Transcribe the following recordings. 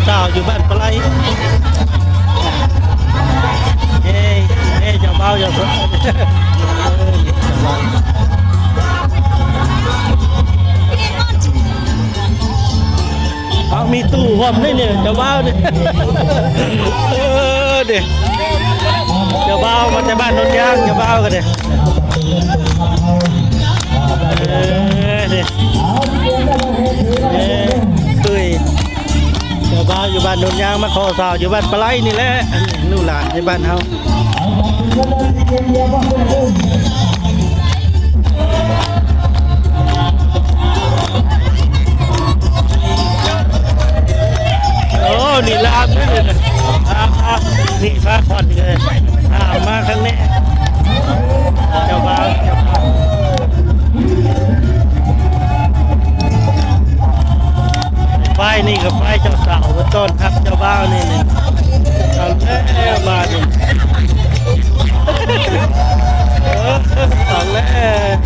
เจ้าอยู่บ้านปลายเฮ้ยเฮ้ยเจ้าเบาเจ้าสดเอามีตู้พร้อมได้เนี่ยเจ้าเบาเนี่ยเด็กเจ้าเบามาจากบ้านนนยางเจ้าเบากันเด็กเคยเจ้าบ้านอยู่บ้านนนยางมาขอสาวอยู่บ้านปลายนี่แหละนู่นหลานในบ้านเฮาโอ้นี่ลาบนี่เลยนี่ฟ้าผ่อนเลยมาครั้งนี้เจ้าบ้านไฟนี่กับไฟเจ้าสาวต้นครับเจ้าบ้าวนี่นี่เอาแล้วมาดิเอาแล้ว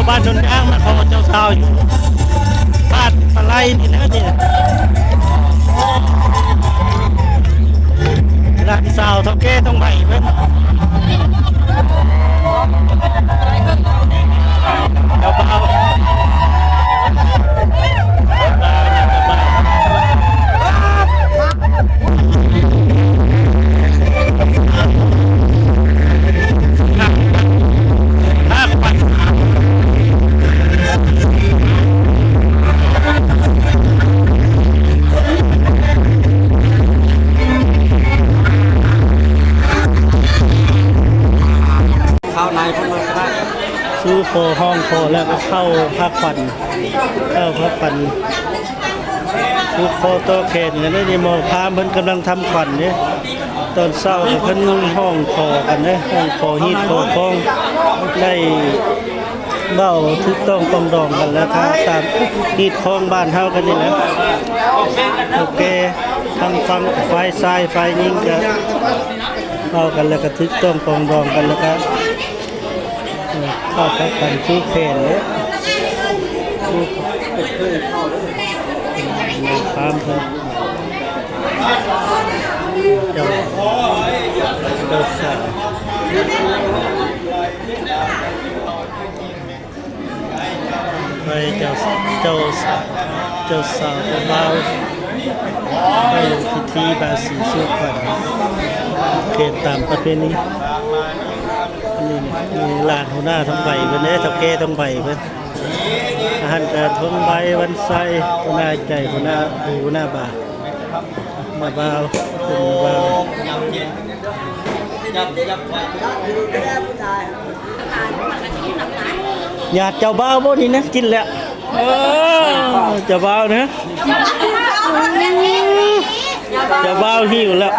บ้านนนท์อ้างมาขอเจ้าสาวอยู่บ้านปลายนี่นะเนี่ยร้านสาวเท่าแก่ต้องใหม่เพิ่นเจ้าบ่าวซื้อโคห้องโคแล้วก็เข้าพักผ่อนซื้อโคโตเคนกันได้ดีโมพามเพิ่นกำลังทำขวัญเนี่ยตอนเศร้าเพิ่นห้องโคกันเนี่ยห้องโคฮีทโคคล้องได้เบ้าทึกต้องปองดองกันแล้วครับตามฮีทคล้องบ้านเฮากันนี่แหละโอเคทางฟังไฟทรายไฟยิงจะเอากันแล้วก็ทึกต้องปองดองกันแล้วครับเข้าไปกันชื่อเคนเลยข้ามเพิ่มเจ้าสาวไปเจ้าสาวเจ้าบ่าวไปพิธีบาสีสุขวัญเขตตามประเพณีนี่ลานหัวหน้าทั้งใบเพื่อนทั้งแก่ทั้งใบเพื่อนอาหารกระทงใบวันไส้หัวหน้าใจหัวหน้าดูหัวหน้าบ่าวมาบ่าวเป็นบ่าวญาติเจ้าบ่าวบ่นี่นะกินแล้วเจ้าบ่าวนะเจ้าบ่าวหิวแล้ว